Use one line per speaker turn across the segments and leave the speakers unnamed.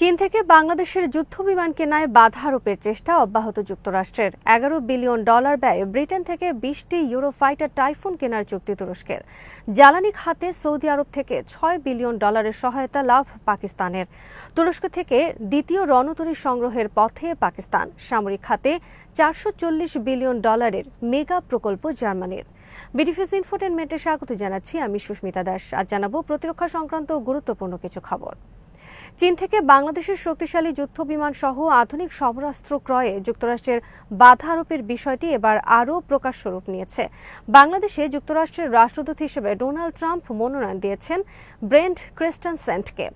চীন থেকে বাংলাদেশের যুদ্ধবিমান কেনায় বাধা আরোপের চেষ্টা অব্যাহত যুক্তরাষ্ট্রের। $11 বিলিয়ন ব্যয়ে ব্রিটেন থেকে 20টি ইউরোফাইটার টাইফুন কেনার চুক্তি তুরস্কের। জ্বালানি খাতে সৌদি আরব থেকে $6 বিলিয়ন সহায়তা লাভ পাকিস্তানের। তুরস্ক থেকে দ্বিতীয় রণতরী সংগ্রহের পথে পাকিস্তান। সামরিক খাতে $440 বিলিয়ন মেগা প্রকল্প জার্মানির। বিডিফিউজ ইনফোটেনমেন্টে স্বাগত জানাচ্ছি আমি সুস্মিতা দাস। আজ জানাবো প্রতিরক্ষা সংক্রান্ত গুরুত্বপূর্ণ কিছু খবর। চীন থেকে বাংলাদেশের শক্তিশালী যুদ্ধবিমান সহ আধুনিক সমরাস্ত্র ক্রয়ে যুক্তরাষ্ট্রের বাধা আরোপের বিষয়টি এবার আরও প্রকাশ্য রূপ নিয়েছে। বাংলাদেশে যুক্তরাষ্ট্রের রাষ্ট্রদূত হিসেবে ডোনাল্ড ট্রাম্প মনোনয়ন দিয়েছেন ব্রেন্ট ক্রিস্টেনসেনকে।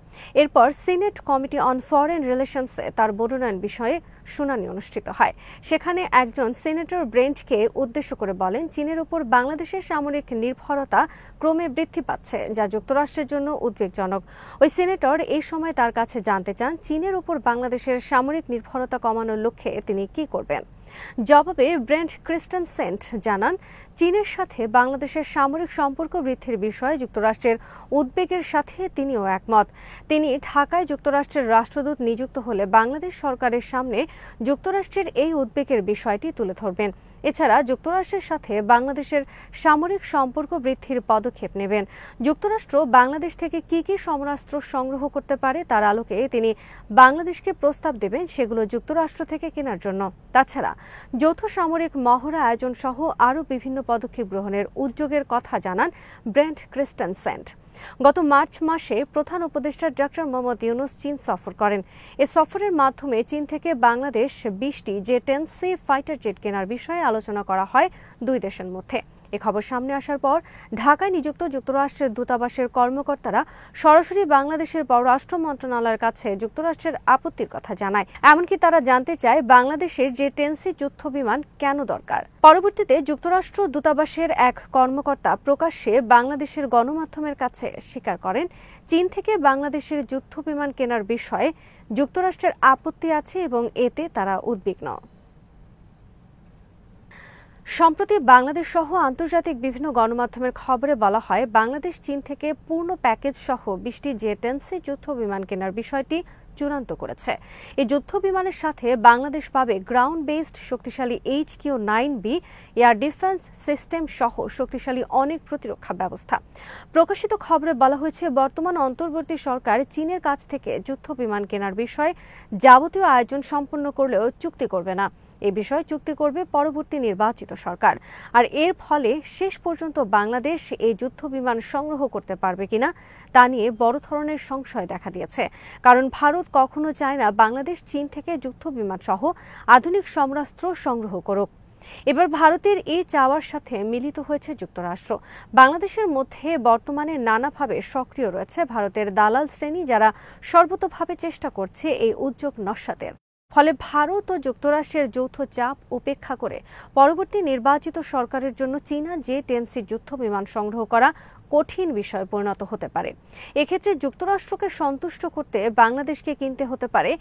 এরপর সিনেট কমিটি অন ফরেন রিলেশনসে তার মনোনয়ন বিষয়ে শুনানি অনুষ্ঠিত হয়। সেখানে একজন সিনেটর ব্রেন্টকে উদ্দেশ্য করে বলেন, চীনের উপর বাংলাদেশের সামরিক নির্ভরতা ক্রমে বৃদ্ধি পাচ্ছে, যা যুক্তরাষ্ট্রের জন্য উদ্বেগজনক। ওই সিনেটর এই সময় তার কাছে জানতে চান, চীনের উপর বাংলাদেশের সামরিক নির্ভরতা কমানোর লক্ষ্যে তিনি কি করবেন। জবাবে ব্রেন্ট ক্রিস্টেনসেন জানান, চীনের সাথে বাংলাদেশের সামরিক সম্পর্ক বৃদ্ধির বিষয়ে যুক্তরাষ্ট্রের উদ্বেগের সাথে তিনিও একমত। তিনি ঢাকায় যুক্তরাষ্ট্রের রাষ্ট্রদূত নিযুক্ত হলে বাংলাদেশ সরকারের সামনে যুক্তরাষ্ট্রের এই উদ্বেগের বিষয়টি তুলে ধরবেন। এছাড়া যুক্তরাষ্ট্রের সাথে বাংলাদেশের সামরিক সম্পর্ক বৃদ্ধির পদক্ষেপ নেবেন। যুক্তরাষ্ট্র বাংলাদেশ থেকে কি কি সমরাস্ত্র সংগ্রহ করতে পারে তার আলোকে তিনি বাংলাদেশকে প্রস্তাব দেবেন সেগুলো যুক্তরাষ্ট্র থেকে কেনার জন্য। তাছাড়া যৌথ সামরিক মহড়া আয়োজন সহ আরও বিভিন্ন পদক্ষেপ গ্রহণের উদ্যোগের কথা জানান ব্রেন্ট ক্রিস্টেনসেন। গত মার্চ মাসে প্রধান উপদেষ্টা ডক্টর মোহাম্মদ ইউনূস চীন সফর করেন। এ সফরের মাধ্যমে চীন থেকে বাংলাদেশ 20টি J-10C ফাইটার জেট কেনার বিষয়ে আলোচনা করা হয় দুই দেশের মধ্যে। এ খবর সামনে আসার পর ঢাকায় নিযুক্ত যুক্তরাষ্ট্রের দূতাবাসের কর্মকর্তারা সরাসরি বাংলাদেশের পররাষ্ট্র মন্ত্রণালয়ের কাছে যুক্তরাষ্ট্রের আপত্তির কথা জানায়। এমনকি তারা জানতে চায় বাংলাদেশের J-10C যুদ্ধবিমান কেন দরকার। পরবর্তীতে যুক্তরাষ্ট্র দূতাবাসের এক কর্মকর্তা প্রকাশ্যে বাংলাদেশের গণমাধ্যমের কাছে স্বীকার করেন, চীন থেকে বাংলাদেশের যুদ্ধবিমান কেনার বিষয়ে যুক্তরাষ্ট্রের আপত্তি আছে এবং এতে তারা উদ্বিগ্ন। সম্প্রতি বাংলাদেশ সহ আন্তর্জাতিক বিভিন্ন গণমাধ্যমের খবরে বলা হয়, বাংলাদেশ চীন থেকে পূর্ণ প্যাকেজ সহ 20টি J-10C যুদ্ধবিমান কেনার বিষয়টি চূড়ান্ত করেছে। এই যুদ্ধবিমানের সাথে বাংলাদেশ পাবে গ্রাউন্ড বেসড শক্তিশালী HQ-9B এয়ার ডিফেন্স সিস্টেম সহ শক্তিশালী অনেক প্রতিরক্ষা ব্যবস্থা। প্রকাশিত খবরে বলা হয়েছে, বর্তমান অন্তর্বর্তী সরকার চীনের কাছ থেকে যুদ্ধবিমান কেনার বিষয়ে যাবতীয় আয়োজন সম্পন্ন করলেও চুক্তি করবে না। এ বিষয়ে চুক্তি করবে পরবর্তী নির্বাচিত সরকার। আর এর ফলে শেষ পর্যন্ত বাংলাদেশ এই যুদ্ধবিমান সংগ্রহ করতে পারবে কিনা তা নিয়ে বড় ধরনের সংশয় দেখা দিয়েছে। কারণ ভারত কখনো চায় না বাংলাদেশ চীন থেকে যুদ্ধবিমান সহ আধুনিক সমরাস্ত্র সংগ্রহ করুক। এবার ভারতের এই চাওয়ার সাথে মিলিত হয়েছে যুক্তরাষ্ট্র। বাংলাদেশের মধ্যে বর্তমানে নানাভাবে সক্রিয় রয়েছে ভারতের দালাল শ্রেণী, যারা সর্বতোভাবে চেষ্টা করছে এই উদ্যোগ নস্যাতের। ফলে ভারত ও যুক্তরাষ্ট্রের যৌথ চাপ উপেক্ষা করে পরবর্তী নির্বাচিত সরকারের জন্য চীনা J-10C যুদ্ধবিমান সংগ্রহ করা কঠিন বিষয়ে পরিণত হতে পারে। এক্ষেত্রে যুক্তরাষ্ট্রকে সন্তুষ্ট করতে বাংলাদেশকে কিনতে হতে পারে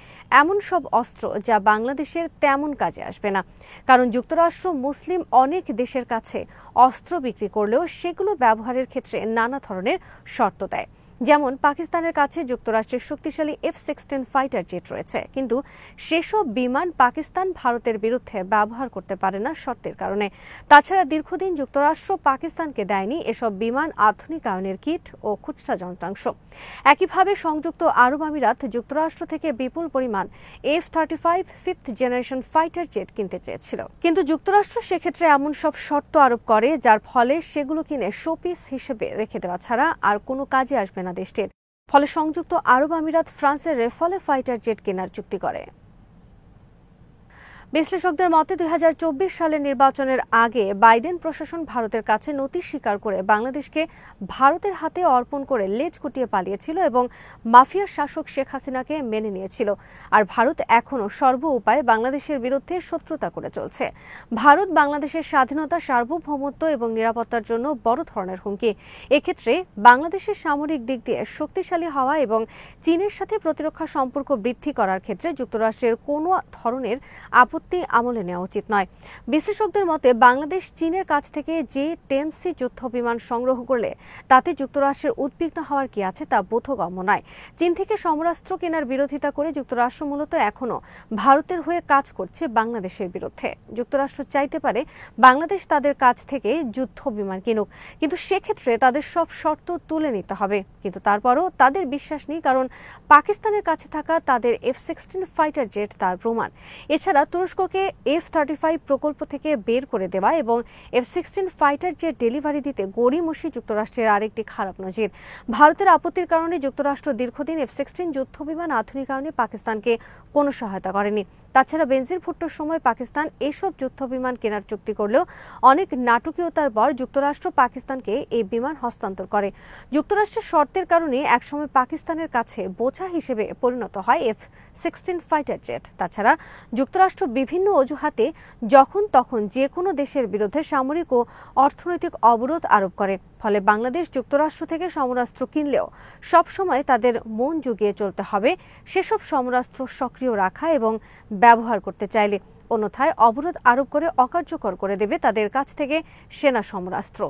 এমন সব অস্ত্র যা বাংলাদেশের তেমন কাজে আসবে না। কারণ যুক্তরাষ্ট্র মুসলিম অনেক দেশের কাছে অস্ত্র বিক্রি করলেও সেগুলো ব্যবহারের ক্ষেত্রে নানা ধরনের শর্ত দেয়। যেমন পাকিস্তানের কাছে যুক্তরাষ্ট্রের শক্তিশালী F-16 ফাইটার জেট রয়েছে, কিন্তু সেসব বিমান পাকিস্তান ভারতের বিরুদ্ধে ব্যবহার করতে পারে না শর্তের কারণে। তাছাড়া দীর্ঘদিন যুক্তরাষ্ট্র পাকিস্তানকে দেয়নি এসব বিমান আধুনিকায়নের কিট ও খুচরা যন্ত্রাংশ। একইভাবে সংযুক্ত আরব আমিরাত যুক্তরাষ্ট্র থেকে বিপুল পরিমাণ F-35 5th generation fighter jet কিনতে চেয়েছিল, কিন্তু যুক্তরাষ্ট্র সেক্ষেত্রে এমন সব শর্ত আরোপ করে যার ফলে সেগুলো কিনে শোপিস হিসেবে রেখে দেওয়া ছাড়া আর কোনো কাজে আসবে না দেশটির। ফলে সংযুক্ত আরব আমিরাত ফ্রান্সের রেফালে ফাইটার জেট কেনার চুক্তি করে। বিশ্লেষকদের মতে 2024 সালের নির্বাচনের আগে বাইডেন প্রশাসন ভারতের কাছে নথি স্বীকার করে বাংলাদেশকে ভারতের হাতে অর্পণ করে লেজ গুটিয়ে পালিয়েছিল এবং মাফিয়ার শাসক শেখ হাসিনাকে মেনে নিয়েছিল। আর ভারত এখনও সর্ব উপায়ে বাংলাদেশের বিরুদ্ধে শত্রুতা করে চলছে। ভারত বাংলাদেশের স্বাধীনতা, সার্বভৌমত্ব এবং নিরাপত্তার জন্য বড় ধরনের হুমকি। এক্ষেত্রে বাংলাদেশের সামরিক দিক দিয়ে শক্তিশালী হওয়া এবং চীনের সাথে প্রতিরক্ষা সম্পর্ক বৃদ্ধি করার ক্ষেত্রে যুক্তরাষ্ট্রের কোনো ধরনের আপত্তি সত্যি আমলে নেওয়া উচিত নয়। বিশ্লেষকদের মতে বাংলাদেশ চীনের কাছ থেকে J-10C যুদ্ধ বিমান সংগ্রহ করলে তাতে যুক্তরাষ্ট্রের উদ্বিগ্ন হওয়ার কি আছে তা বোধগম্য নয়। চীন থেকে সমরাস্ত্র কেনার বিরোধিতা করে যুক্তরাষ্ট্র মূলত এখনও ভারতের হয়ে কাজ করছে বাংলাদেশের বিরুদ্ধে। যুক্তরাষ্ট্র চাইতে পারে বাংলাদেশ তাদের কাছ থেকে যুদ্ধ বিমান কিনুক, কিন্তু সেক্ষেত্রে তাদের সব শর্ত তুলে নিতে হবে। কিন্তু তারপরও তাদের বিশ্বাস নেই, কারণ পাকিস্তানের কাছে থাকা তাদের F-16 ফাইটার জেট তার প্রমাণ। এছাড়া তুরস্ককে F-35 প্রকল্প থেকে বের করে দেওয়া এবং F-16 ফাইটার জেট ডেলিভারি দিতে গড়িমসি যুক্তরাষ্ট্রের আরেকটি খারাপ নজির। ভারতের আপত্তির কারণে যুক্তরাষ্ট্র দীর্ঘদিন F-16 যুদ্ধ বিমান আধুনিকায়নে পাকিস্তানকে কোনো সহায়তা করেনি। তাছাড়া বেনজির ভুট্টোর সময় পাকিস্তান এসব যুদ্ধ বিমান কেনার চুক্তি করলেও অনেক নাটকীয়তার পর যুক্তরাষ্ট্র পাকিস্তানকে এই বিমান হস্তান্তর করে। যুক্তরাষ্ট্রের শর্তের কারণে একসময় পাকিস্তানের কাছে বোঝা হিসেবে পরিণত হয় F-16 ফাইটার জেট। তাছাড়া যুক্তরাষ্ট্র বিভিন্ন অজুহাতে যখন তখন যে কোনো দেশের বিরুদ্ধে সামরিক ও অর্থনৈতিক অবরোধ আরোপ করে। ফলে বাংলাদেশ যুক্তরাষ্ট্র থেকে সমরাস্ত্র কিনলেও সবসময় তাদের মন জুগিয়ে চলতে হবে সেসব সমরাস্ত্র সক্রিয় রাখা এবং ব্যবহার করতে চাইলে, অন্যথায় অবরোধ আরোপ করে অকার্যকর করে দেবে তাদের কাছ থেকে সেনা সমরাস্ত্র।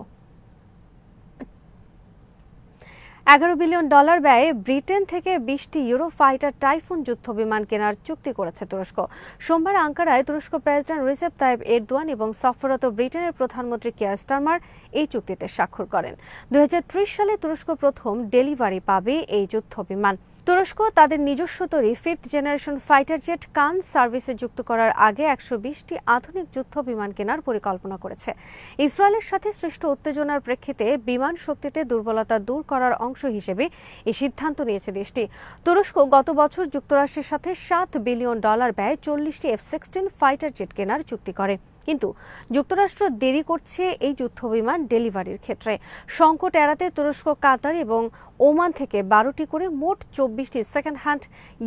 $11 বিলিয়ন ব্যয়ে ব্রিটেন থেকে 20টি ইউরোফাইটার টাইফুন যুদ্ধ বিমান কেনার চুক্তি করেছে তুরস্ক। সোমবার আঙ্কারায় তুরস্ক প্রেসিডেন্ট রিসেপ তাইপ এরদোয়ান এবং সফররত ব্রিটেনের প্রধানমন্ত্রী কিয়ার স্টারমার এই চুক্তিতে স্বাক্ষর করেন। 2030 সালে তুরস্ক প্রথম ডেলিভারি পাবে এই যুদ্ধ বিমান। তুরস্ক তাদের নিজস্ব তৈরি 5th জেনারেশন ফাইটার জেট কান সার্ভিসে যুক্ত করার আগে 120টি আধুনিক যুদ্ধ বিমান কেনার পরিকল্পনা করেছে। ইসরায়েলের সাথে সৃষ্ট উত্তেজনার প্রেক্ষিতে বিমান শক্তিতে দুর্বলতা দূর করার অংশ হিসেবে এই সিদ্ধান্ত নিয়েছে দেশটি। তুরস্ক গত বছর যুক্তরাষ্ট্রের সাথে $7 বিলিয়ন ব্যয়ে 40টি F-16 ফাইটার জেট কেনার চুক্তি করে। কিন্তু যুক্তরাষ্ট্র দেরি করছে এই যুদ্ধ বিমান ডেলিভারির ক্ষেত্রে। সংকট এড়াতে তুরস্ক, কাতার এবং ওমান থেকে 12টি করে মোট 24টি সেকেন্ড হ্যান্ড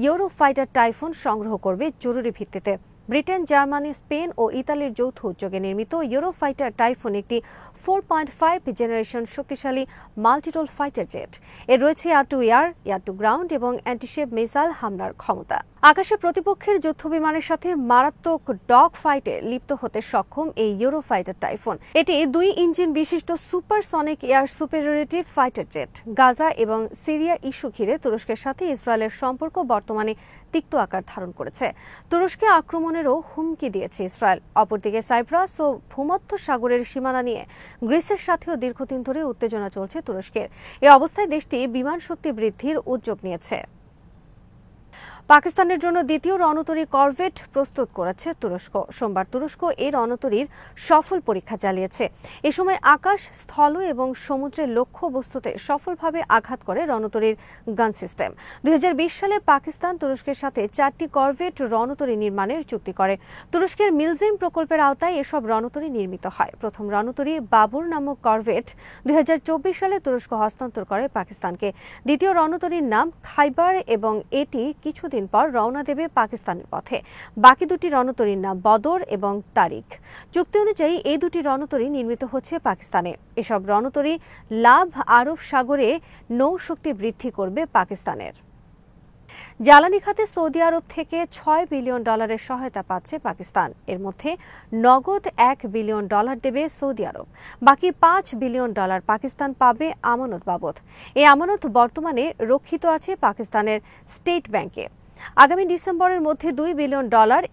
ইউরোফাইটার টাইফুন সংগ্রহ করবে জরুরি ভিত্তিতে। ব্রিটেন, জার্মানি, স্পেন ও ইতালির যৌথ উদ্যোগে নির্মিত ইউরোফাইটার টাইফুন একটি 4.5 জেনারেশন শক্তিশালী মাল্টিরোল ফাইটার জেট। এর রয়েছে air to air, air to ground এবং অ্যান্টিশেপ মিসাইল হামলার ক্ষমতা। আকাশে প্রতিপক্ষের যুদ্ধ বিমানের সাথে মারাত্মক ডগ ফাইটে লিপ্ত হতে সক্ষম এই ইউরোফাইটার টাইফুন। এটি 2 ইঞ্জিন বিশিষ্ট supersonic air superiority fighter jet. Gaza এবং সিরিয়া ইস্যু ঘিরে তুরস্কের সাথে ইসরায়েলের সম্পর্ক বর্তমানে তিক্ত আকার ধারণ করেছে। তুরস্কে আক্রমণেরও হুমকি দিয়েছে ইসরায়েল। অপরদিকে সাইপ্রাস ও ভূমধ্য সাগরের সীমানা নিয়ে গ্রিসের সাথেও দীর্ঘদিন ধরে উত্তেজনা চলছে তুরস্কের। এই অবস্থায় দেশটি বিমান শক্তি বৃদ্ধির উদ্যোগ নিয়েছে। পাকিস্তানের জন্য দ্বিতীয় রণতরী করভেট প্রস্তুত করেছে তুরস্ক। সোমবার তুরস্ক এই রণতরীর সফল পরীক্ষা চালিয়েছে। এ সময় আকাশ, স্থল এবং সমুদ্রের লক্ষ্যবস্তুতে সফলভাবে আঘাত করে রণতরীর গান সিস্টেম। 2020 সালে পাকিস্তান তুরস্কের সাথে 4টি করভেট রণতরী নির্মাণের চুক্তি করে। তুরস্কের মিলজিম প্রকল্পের আওতায় এসব রণতরী নির্মিত হয়। প্রথম রণতরী বাবর নামক করভেট 2024 সালে তুরস্ক হস্তান্তর করে পাকিস্তানকে। দ্বিতীয় রণতরীর নাম খাইবার এবং এটি কিছুদিন পর রওনা দেবে পাকিস্তানের পথে। বাকি দুটি রণতরীর নাম বদর এবং তারিক। চুক্তি অনুযায়ী এই দুটি রণতরী নির্মিত হচ্ছে পাকিস্তানে। এসব রণতরী লাভ আরব সাগরে নৌশক্তি বৃদ্ধি করবে পাকিস্তানের। জ্বালানি খাতে সৌদি আরব থেকে $6 বিলিয়ন সহায়তা পাচ্ছে পাকিস্তান। এর মধ্যে নগদ $1 বিলিয়ন দেবে সৌদি আরব। বাকি $5 বিলিয়ন পাকিস্তান পাবে আমানত বাবদ। এই আমানত বর্তমানে রক্ষিত আছে পাকিস্তানের স্টেট ব্যাংকে। আগামী ডিসেম্বরের মধ্যে $2 বিলিয়ন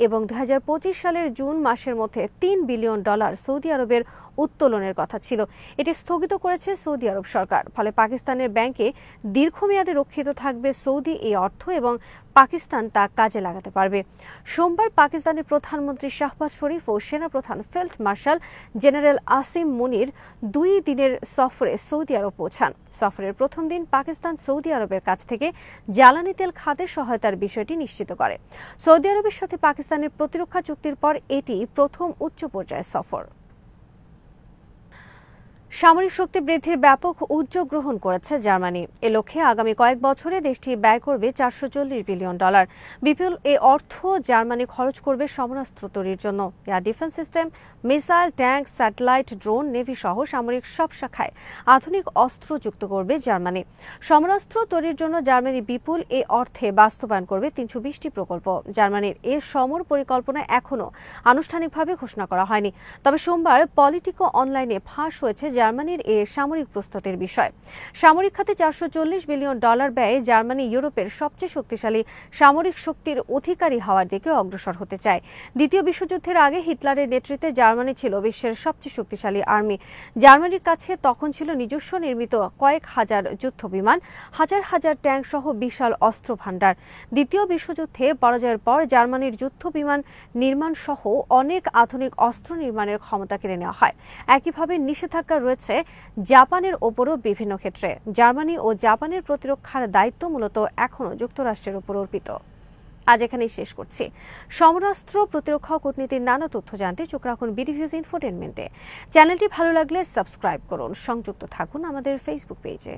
এবং 2025 সালের জুন মাসের মধ্যে $3 বিলিয়ন সৌদি আরবের উত্তোলনের কথা ছিল। এটি স্থগিত করেছে সৌদি আরব সরকার। ফলে পাকিস্তানের ব্যাংকে দীর্ঘমেয়াদে রক্ষিত থাকবে সৌদি এই অর্থ এবং পাকিস্তান তা কাজে লাগাতে পারবে। সোমবার পাকিস্তানের প্রধানমন্ত্রী শাহবাজ শরীফ ও সেনাপ্রধান ফিল্ড মার্শাল জেনারেল আসিম মুনির 2 দিনের সফরে সৌদি আরব পৌঁছান। সফরের প্রথম দিন পাকিস্তান সৌদি আরবের কাছ থেকে জ্বালানি তেল খাতে সহায়তার বিষয়টি নিশ্চিত করে। সৌদি আরবের সাথে পাকিস্তানের প্রতিরক্ষা চুক্তির পর এটি প্রথম উচ্চ পর্যায়ের সফর। সামরিক শক্তি বৃদ্ধির ব্যাপক উদ্যোগ গ্রহণ করেছে জার্মানি। এ লক্ষ্যে আগামী কয়েক বছরে দেশটি ব্যয় করবে $440 বিলিয়ন। বিপুল এ অর্থ জার্মানি খরচ করবে সমরাস্ত্র তৈরির জন্য। Air defence system, missile, tank, satellite, drone, navy সহ সামরিক সব শাখায় আধুনিক অস্ত্র যুক্ত করবে জার্মানি। সমরাস্ত্র তৈরির জন্য জার্মানি বিপুল এ অর্থে বাস্তবায়ন করবে 320টি প্রকল্প। জার্মানির এ সমর পরিকল্পনা এখনও আনুষ্ঠানিকভাবে ঘোষণা করা হয়নি, তবে সোমবার পলিটিকো অনলাইনে ফাঁস হয়েছে জার্মানির এ সামরিক প্রস্তুতির বিষয়। সামরিক খাতে $440 বিলিয়ন ব্যয়ে জার্মানি ইউরোপের সবচেয়ে শক্তিশালী সামরিক শক্তির অধিকারী হওয়ার দিকে অগ্রসর হতে চায়। দ্বিতীয় বিশ্বযুদ্ধের আগে হিটলারের নেতৃত্বে জার্মানি ছিল বিশ্বের সবচেয়ে শক্তিশালী আর্মি। জার্মানির কাছে তখন ছিল নিজস্ব নির্মিত কয়েক হাজার যুদ্ধবিমান, হাজার হাজার ট্যাঙ্ক সহ বিশাল অস্ত্র ভাণ্ডার। দ্বিতীয় বিশ্বযুদ্ধে পরাজয়ের পর জার্মানির যুদ্ধবিমান নির্মাণ সহ অনেক আধুনিক অস্ত্র নির্মাণের ক্ষমতা কেড়ে নেওয়া হয়। একইভাবে নিষেধাজ্ঞা রয়েছে জাপানের ওপরও বিভিন্ন ক্ষেত্রে। জার্মানি ও জাপানের প্রতিরক্ষার দায়িত্ব মূলত এখনও যুক্তরাষ্ট্রের উপর অর্পিত। আজ এখানেই শেষ করছি। সমরাস্ত্র, প্রতিরক্ষা ও কূটনীতির নানা তথ্য জানতে চোখ রাখুন বিডিভিউজ ইনফোটেইনমেন্টে। চ্যানেলটি ভালো লাগলে সাবস্ক্রাইব করুন। সংযুক্ত থাকুন আমাদের ফেসবুক পেজে।